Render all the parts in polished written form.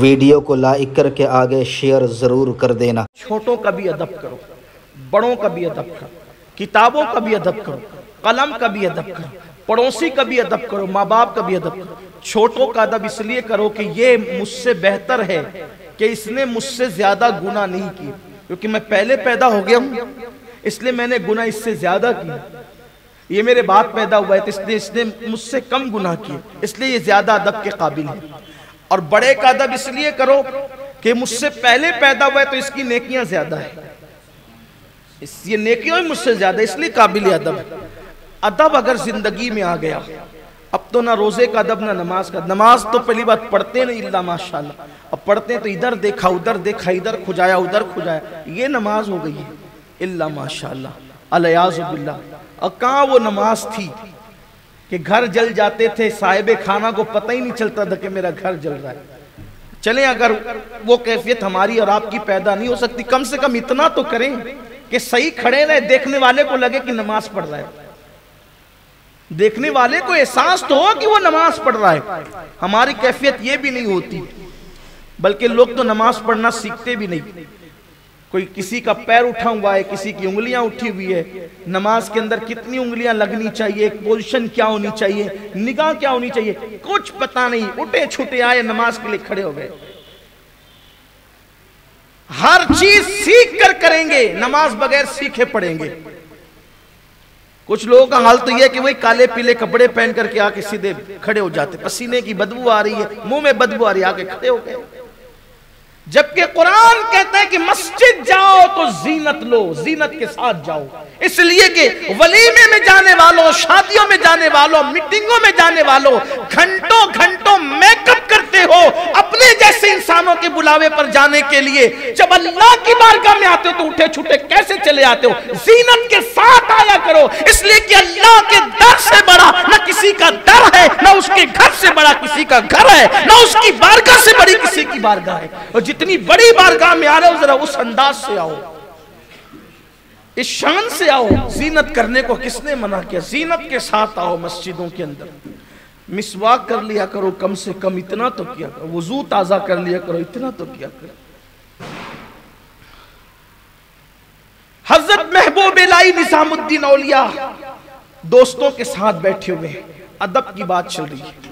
Video کو like کر کے آگے شیئر ضرور کر دینا۔ چھوٹوں کا بھی ادب کرو، بڑوں کا بھی ادب کرو، کتابوں کا بھی ادب کرو، قلم کا بھی ادب کرو، پڑوسی کا بھی ادب کرو، ماں باپ کا بھی ادب کرو۔ چھوٹوں کا ادب اس لیے کرو کہ یہ مجھ سے بہتر ہے کہ اس نے مجھ سے زیادہ گناہ نہیں کی، کیونکہ میں پہلے پیدا ہو گیا ہوں اس لیے میں نے گناہ اس سے زیادہ کی۔ یہ میرے بعد پیدا ہوا ہے تو اس نے مجھ سے کم گناہ کیے، اس لیے یہ زیادہ ادب کے قابل ہے۔ اور بڑے کا ادب اس لیے کرو کہ مجھ سے پہلے پیدا ہوا ہے تو اس کی نیکیاں زیادہ ہیں، یہ نیکیوں مجھ سے زیادہ، اس لیے قابل ادب ہے۔ ادب اگر زندگی میں آ گیا، اب تو نہ روزے کا ادب نہ نماز کا۔ نماز تو پہلی بات پڑھتے نہیں الا ماشاءاللہ، اب پڑھتے ہیں تو ادھر دیکھا ادھر دیکھا، ادھر کھجایا ادھر کھجایا، یہ نماز ہو گئی ہے الا ماشاءاللہ الیاذ باللہ۔ اور کہاں وہ نماز تھی کہ گھر جل جاتے تھے، صاحب خانہ کو پتہ ہی نہیں چلتا تھا کہ میرا گھر جل رہا ہے۔ چلیں اگر وہ کیفیت ہماری اور آپ کی پیدا نہیں ہو سکتی، کم سے کم اتنا تو کریں کہ صحیح کھڑے رہے، دیکھنے والے کو لگے کہ نماز پڑھ رہا ہے، دیکھنے والے کو احساس تو ہو کہ وہ نماز پڑھ رہا ہے۔ ہماری کیفیت یہ بھی نہیں ہوتی، بلکہ لوگ تو نماز پڑھنا سیکھتے بھی نہیں۔ کوئی کسی کا پیر اٹھا ہوا ہے، کسی کی انگلیاں اٹھی ہوئی ہے، نماز کے اندر کتنی انگلیاں لگنی چاہیے، ایک پوزیشن کیا ہونی چاہیے، نگاہ کیا ہونی چاہیے، کچھ پتہ نہیں، اٹھے چھوٹے آئے نماز کے لیے کھڑے ہو گئے۔ ہر چیز سیکھ کر کریں گے، نماز بغیر سیکھے پڑھیں گے۔ کچھ لوگوں کا حال تو یہ ہے کہ وہی کالے پیلے کپڑے پہن کر کے آکے سیدھے کھڑے ہو جاتے، پسینے کی بدبو آ رہی ہے، منہ میں بدبو آ رہی ہے، آکے کھڑے ہو گئے۔ جبکہ قرآن کہتا ہے کہ مسجد جاؤ تو زینت لو، زینت کے ساتھ جاؤ، اس لیے کہ ولیمے میں جانے والوں، شادیوں میں جانے والوں، میٹنگوں میں جانے والوں گھنٹوں گھنٹوں میک اپ کرتے ہو اپنے جیسے انسانوں کے بلاوے پر جانے کے لیے، جب اللہ کی بارگاہ میں آتے ہو تو اٹھے چھوٹے کیسے چلے آتے ہو؟ زینت کے ساتھ آیا کرو، اس لیے کہ اللہ کے در سے بڑا نہ کسی کا در ہے، نہ اس کے گھر سے بڑا کسی کا گھر ہے، نہ اس کی بارگاہ سے بڑی کسی کی بارگاہ ہے۔ اور جتنی بڑی بارگاہ میں آ رہے ہو ذرا اس انداز سے آؤ، اس شان سے آؤ۔ زینت کرنے کو کس نے منع کیا؟ زینت کے ساتھ آؤ مسجدوں کے اندر، مسواک کر لیا کرو، کم سے کم اتنا تو کیا کرو، وضو تازہ کر لیا کرو، اتنا تو کیا کرو۔ حضرت محبوب الہی نظام الدین اولیاء دوستوں کے ساتھ بیٹھے ہوئے ہیں، ادب کی بات چل رہی ہے،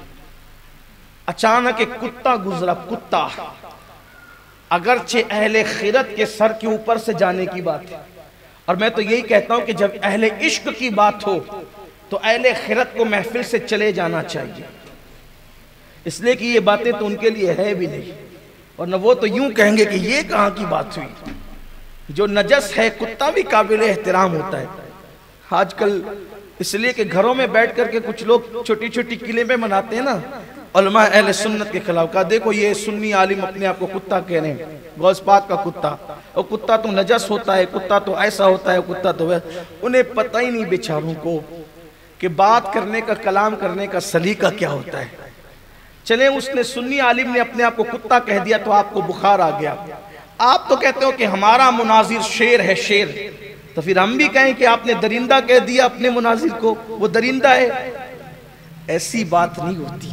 اچانک ایک کتا گزرا۔ کتا اگرچہ اہل خیرت کے سر کے اوپر سے جانے کی بات ہے، اور میں تو یہی کہتا ہوں کہ جب اہل عشق کی بات ہو تو اہل خیرت کو محفل سے چلے جانا چاہیے، اس لیے کہ یہ باتیں تو ان کے لیے ہے بھی نہیں، ورنہ وہ تو یوں کہیں گے کہ یہ کہاں کی بات ہوئی۔ جو نجس ہے کتا بھی قابل احترام ہوتا ہے۔ آج کل اس لیے کہ گھروں میں بیٹھ کر کے کچھ لوگ چھوٹی چھوٹی کلمیں مناتے ہیں نا، علماء اہل سنت کے خلاف، کہا دیکھو یہ سنی عالم اپنے آپ کو کتا کہہ رہے ہیں، غوث پاک کا کتا، اور کتا تو نجس ہوتا ہے، کتا تو ایسا ہوتا ہے، کتا تو ویسا۔ انہیں پتہ ہی نہیں بیچاروں کو کہ بات کرنے کا، کلام کرنے کا سلیقہ کیا ہوتا ہے۔ چلیں اس نے سنی عالم نے اپنے آپ کو کتا کہہ دیا تو آپ کو بخار آ گیا، آپ تو کہتے ہو کہ ہمارا مناظر شیر ہے، شیر، تو پھر ہم بھی کہیں کہ آپ نے درندہ کہہ دیا اپنے مناظر کو، وہ درندہ ہے۔ ایسی بات نہیں ہوتی۔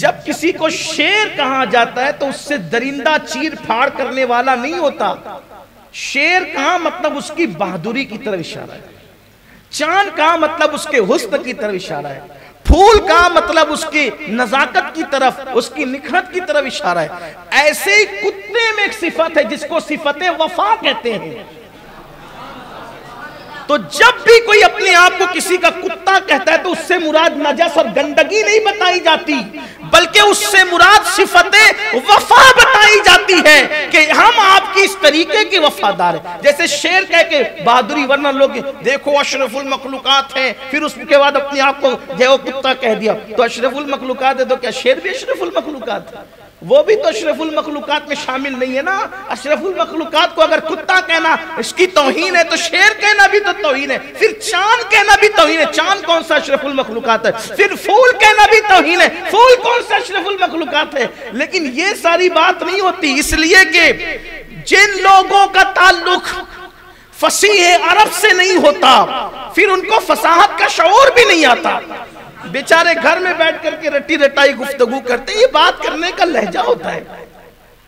جب کسی کو شیر کہا جاتا ہے تو اس سے درندہ چیر پھاڑ کرنے والا نہیں ہوتا۔ شیر کہاں مطلب اس کی بہادری کی طرف اشارہ ہے، چاند کہاں مطلب اس کے حسن کی طرف اشارہ ہے، پھول کہاں مطلب اس کی نزاکت کی طرف، اس کی نکھرت کی طرف اشارہ ہے۔ ایسے ہی کتے میں ایک صفت ہے جس کو صفت وفا کہتے ہیں۔ تو جب بھی کوئی اپنے آپ کو کسی کا کتا کہتا ہے تو اس سے مراد نجس اور گندگی نہیں بتائی جاتی، بلکہ اس سے مراد صفت وفا بتائی جاتی ہے کہ ہم آپ کی اس طریقے کے وفادار ہیں۔ جیسے شیر کہہ کے بہادری، ورنہ لوگ دیکھو اشرف المخلوقات ہیں، پھر اس کے بعد اپنے آپ کو جو کتا کہہ دیا، تو اشرف المخلوقات ہے تو کیا شیر بھی اشرف المخلوقات ہے؟ وہ بھی تو اشرف المخلوقات میں شامل نہیں ہے نا۔ اشرف المخلوقات کو اگر کتا کہنا اس کی توہین ہے تو شیر کہنا بھی تو توہین ہے، پھر چاند کہنا بھی توہین ہے، چاند کون سا اشرف المخلوقات ہے؟ پھر پھول کہنا بھی توہین ہے، پھول کون سا اشرف المخلوقات ہے؟ لیکن یہ ساری بات نہیں ہوتی، اس لیے کہ جن لوگوں کا تعلق فصیح عرب سے نہیں ہوتا پھر ان کو فصاحت کا شعور بھی نہیں آتا۔ بیچارے گھر میں بیٹھ کر کے رٹی رٹائی گفتگو کرتے ہیں، یہ بات کرنے کا لہجہ ہوتا ہے۔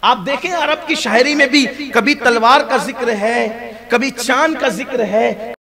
آپ دیکھیں عرب کی شاعری میں بھی کبھی تلوار کا ذکر ہے، کبھی چاند کا ذکر ہے،